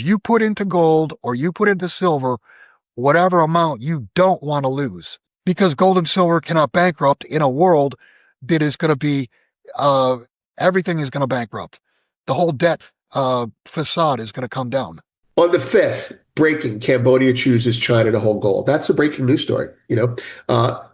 You put into gold or you put into silver whatever amount you don't want to lose, because gold and silver cannot bankrupt in a world that is going to be, uh, everything is going to bankrupt. The whole debt facade is going to come down. On the 5th, breaking, Cambodia chooses China to hold gold. That's a breaking news story. Uh,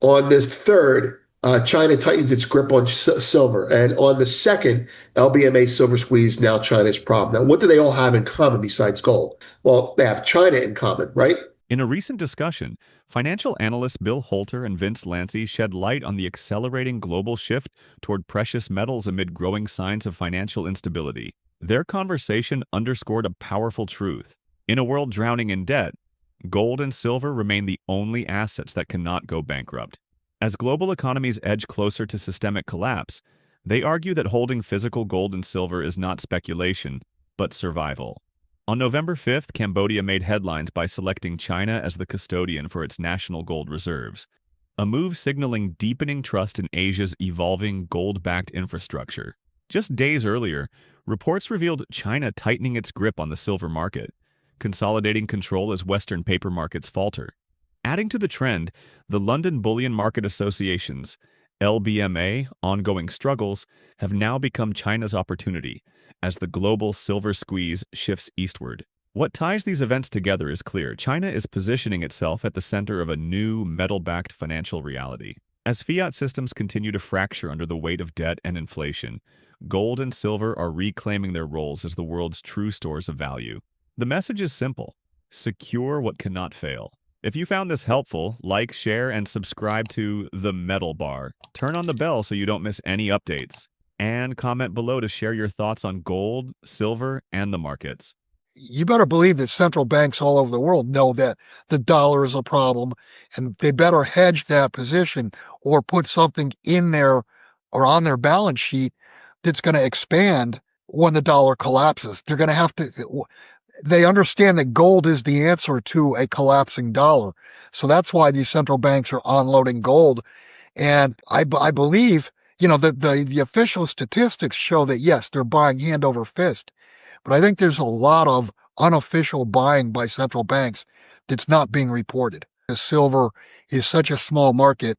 on the 3rd, China tightens its grip on silver. And on the 2nd, LBMA silver squeeze, now China's problem. Now, what do they all have in common besides gold? Well, they have China in common, right? In a recent discussion, financial analysts Bill Holter and Vince Lanci shed light on the accelerating global shift toward precious metals amid growing signs of financial instability. Their conversation underscored a powerful truth. In a world drowning in debt, gold and silver remain the only assets that cannot go bankrupt. As global economies edge closer to systemic collapse, they argue that holding physical gold and silver is not speculation, but survival. On November 5th, Cambodia made headlines by selecting China as the custodian for its national gold reserves, a move signaling deepening trust in Asia's evolving gold-backed infrastructure. Just days earlier, reports revealed China tightening its grip on the silver market, consolidating control as Western paper markets falter. Adding to the trend, the London Bullion Market Association's LBMA ongoing struggles have now become China's opportunity as the global silver squeeze shifts eastward. What ties these events together is clear. China is positioning itself at the center of a new metal-backed financial reality. As fiat systems continue to fracture under the weight of debt and inflation, gold and silver are reclaiming their roles as the world's true stores of value. The message is simple: secure what cannot fail. If you found this helpful, like, share, and subscribe to The Metal Bar. Turn on the bell so you don't miss any updates. And comment below to share your thoughts on gold, silver, and the markets. You better believe that central banks all over the world know that the dollar is a problem, and they better hedge that position or put something in there or on their balance sheet that's going to expand when the dollar collapses. They're going to have to. They understand that gold is the answer to a collapsing dollar. So that's why these central banks are unloading gold. And I believe, the official statistics show that, yes, they're buying hand over fist. But I think there's a lot of unofficial buying by central banks that's not being reported. The silver is such a small market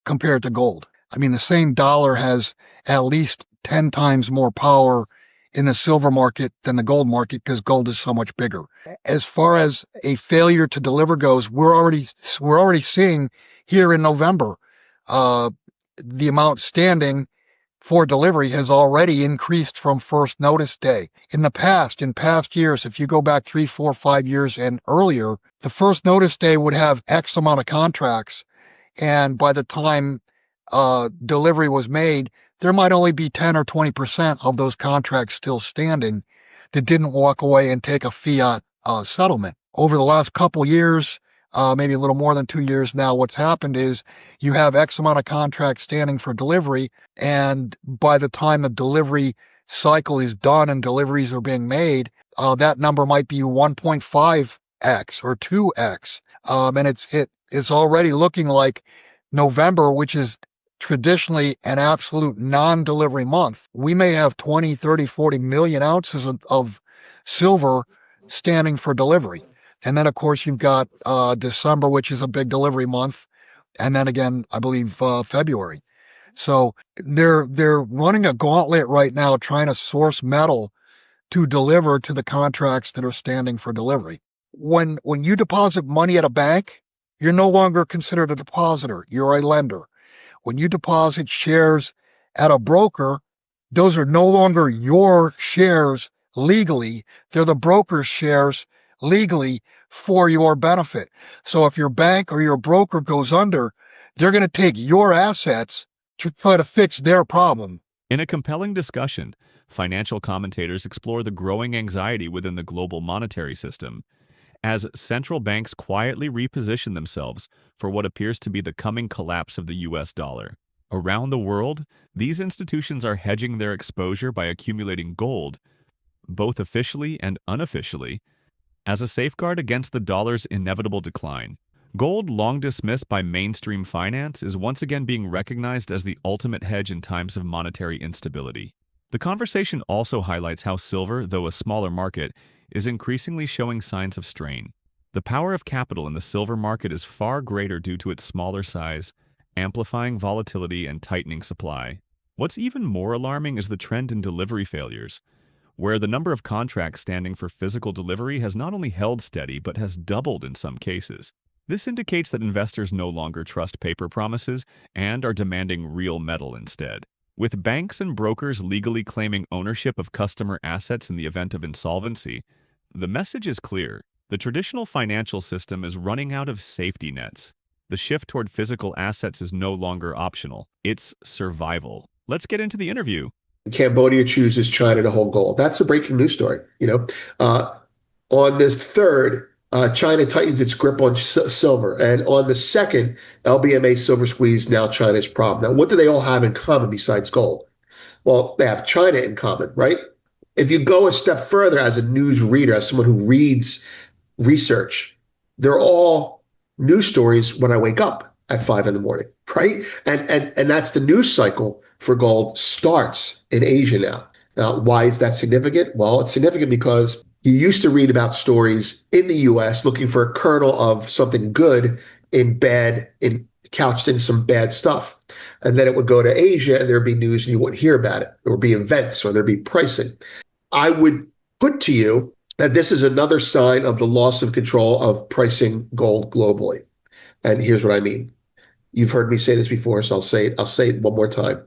compared to gold. I mean, the same dollar has at least 10 times more power in the silver market than the gold market, because gold is so much bigger. As far as a failure to deliver goes, we're already seeing here in November, the amount standing for delivery has already increased from first notice day. In past years, if you go back 3, 4, 5 years and earlier, the first notice day would have X amount of contracts, and by the time delivery was made, there might only be 10 or 20% of those contracts still standing that didn't walk away and take a fiat settlement. Over the last couple years, maybe a little more than 2 years now, what's happened is you have X amount of contracts standing for delivery, and by the time the delivery cycle is done and deliveries are being made, that number might be 1.5x or 2x. And it's already looking like November, which is traditionally an absolute non-delivery month, we may have 20, 30, 40 million ounces of silver standing for delivery. And then, of course, you've got December, which is a big delivery month. And then again, I believe February. So they're running a gauntlet right now, trying to source metal to deliver to the contracts that are standing for delivery. When you deposit money at a bank, you're no longer considered a depositor. You're a lender. When you deposit shares at a broker, those are no longer your shares legally. They're the broker's shares legally for your benefit. So if your bank or your broker goes under, they're going to take your assets to try to fix their problem. In a compelling discussion, financial commentators explore the growing anxiety within the global monetary system as central banks quietly reposition themselves for what appears to be the coming collapse of the US dollar. Around the world, these institutions are hedging their exposure by accumulating gold, both officially and unofficially, as a safeguard against the dollar's inevitable decline. Gold, long dismissed by mainstream finance, is once again being recognized as the ultimate hedge in times of monetary instability. The conversation also highlights how silver, though a smaller market, is increasingly showing signs of strain. The power of capital in the silver market is far greater due to its smaller size, amplifying volatility and tightening supply. What's even more alarming is the trend in delivery failures, where the number of contracts standing for physical delivery has not only held steady but has doubled in some cases. This indicates that investors no longer trust paper promises and are demanding real metal instead. With banks and brokers legally claiming ownership of customer assets in the event of insolvency, the message is clear. The traditional financial system is running out of safety nets. The shift toward physical assets is no longer optional. It's survival. Let's get into the interview. Cambodia chooses China to hold gold. That's a breaking news story. On the third, China tightens its grip on silver, and on the second, LBMA silver squeeze, now China's problem. Now, what do they all have in common besides gold? Well, they have China in common, right? If you go a step further as a news reader, as someone who reads research, they're all news stories when I wake up at 5 in the morning, right? And that's the news cycle for gold starts in Asia now. Now, why is that significant? Well, it's significant because you used to read about stories in the US looking for a kernel of something good couched in some bad stuff. And then it would go to Asia and there'd be news and you wouldn't hear about it. There would be events or there'd be pricing. I would put to you that this is another sign of the loss of control of pricing gold globally. And here's what I mean. You've heard me say this before, so I'll say it one more time.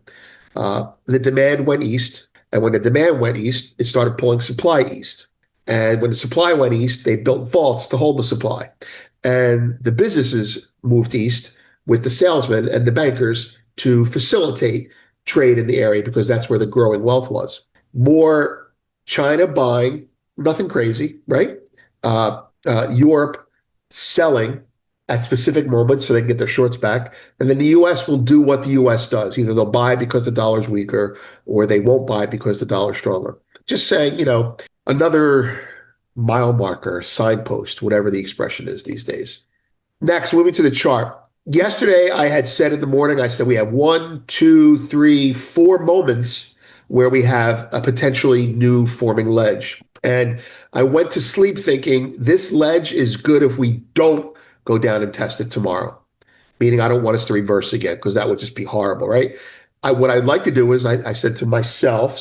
The demand went east, and when the demand went east, it started pulling supply east. And when the supply went east, they built vaults to hold the supply. And the businesses moved east with the salesmen and the bankers to facilitate trade in the area because that's where the growing wealth was. More China buying, nothing crazy, right? Europe selling at specific moments so they can get their shorts back. And then the US will do what the US does. Either they'll buy because the dollar's weaker or they won't buy because the dollar's stronger. Just saying, another mile marker, signpost, whatever the expression is these days. Next, moving to the chart. Yesterday, I had said in the morning, I said we have 1, 2, 3, 4 moments where we have a potentially new forming ledge. And I went to sleep thinking this ledge is good if we don't go down and test it tomorrow. Meaning I don't want us to reverse again because that would just be horrible, right? What I'd like to do is I said to myself,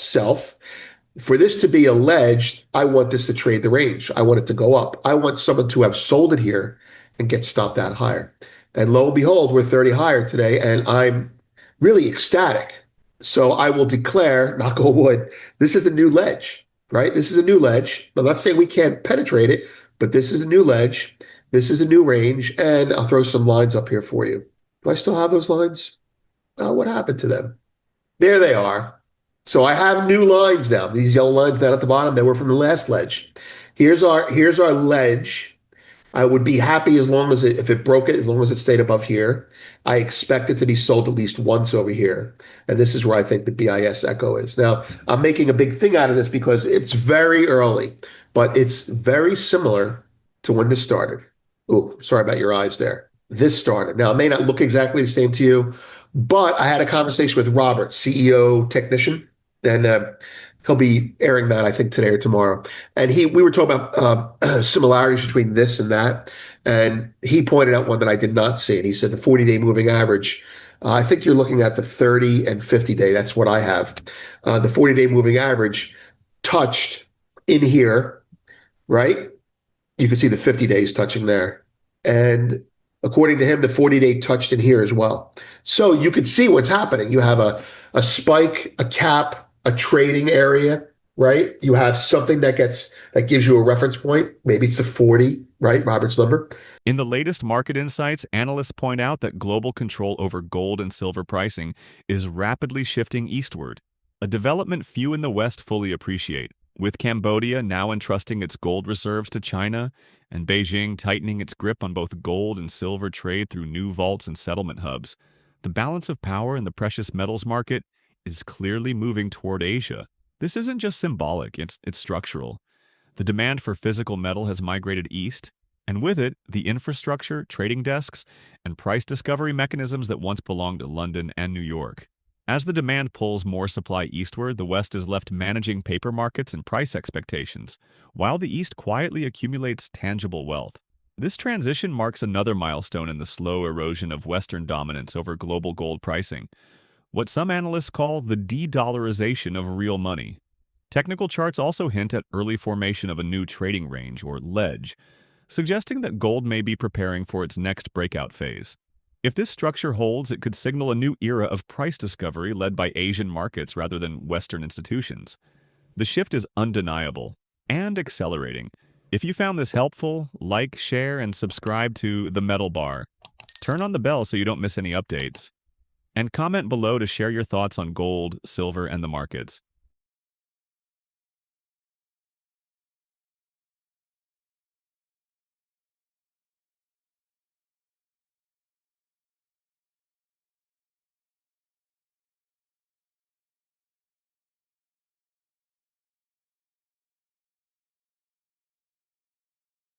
for this to be a ledge, I want this to trade the range. I want it to go up. I want someone to have sold it here and get stopped out higher. And lo and behold, we're 30 higher today, and I'm really ecstatic. So I will declare, knock on wood, this is a new ledge, right? This is a new ledge. I'm not saying we can't penetrate it, but this is a new ledge. This is a new range, and I'll throw some lines up here for you. Do I still have those lines? What happened to them? There they are. So I have new lines now. These yellow lines down at the bottom, they were from the last ledge. Here's our ledge. I would be happy if it broke it, as long as it stayed above here. I expect it to be sold at least once over here. And this is where I think the BIS echo is. Now, I'm making a big thing out of this because it's very early, but it's very similar to when this started. Oh, sorry about your eyes there. This started. Now, it may not look exactly the same to you, but I had a conversation with Robert, CEO technician, and he'll be airing that, I think, today or tomorrow. And we were talking about similarities between this and that. And he pointed out one that I did not see. And he said the 40-day moving average, I think you're looking at the 30 and 50-day. That's what I have. The 40-day moving average touched in here, right? You can see the 50 days touching there. And according to him, the 40-day touched in here as well. So you could see what's happening. You have a spike, a cap, a trading area, right? You have something that gives you a reference point. Maybe it's the 40, right? Robert's number. In the latest market insights, analysts point out that global control over gold and silver pricing is rapidly shifting eastward, a development few in the West fully appreciate. With Cambodia now entrusting its gold reserves to China and Beijing tightening its grip on both gold and silver trade through new vaults and settlement hubs, the balance of power in the precious metals market is clearly moving toward Asia. This isn't just symbolic, it's structural. The demand for physical metal has migrated east, and with it, the infrastructure, trading desks, and price discovery mechanisms that once belonged to London and New York. As the demand pulls more supply eastward, the West is left managing paper markets and price expectations, while the East quietly accumulates tangible wealth. This transition marks another milestone in the slow erosion of Western dominance over global gold pricing, what some analysts call the de-dollarization of real money. Technical charts also hint at early formation of a new trading range, or ledge, suggesting that gold may be preparing for its next breakout phase. If this structure holds, it could signal a new era of price discovery led by Asian markets rather than Western institutions. The shift is undeniable and accelerating. If you found this helpful, like, share, and subscribe to The Metal Bar. Turn on the bell so you don't miss any updates. And comment below to share your thoughts on gold, silver, and the markets.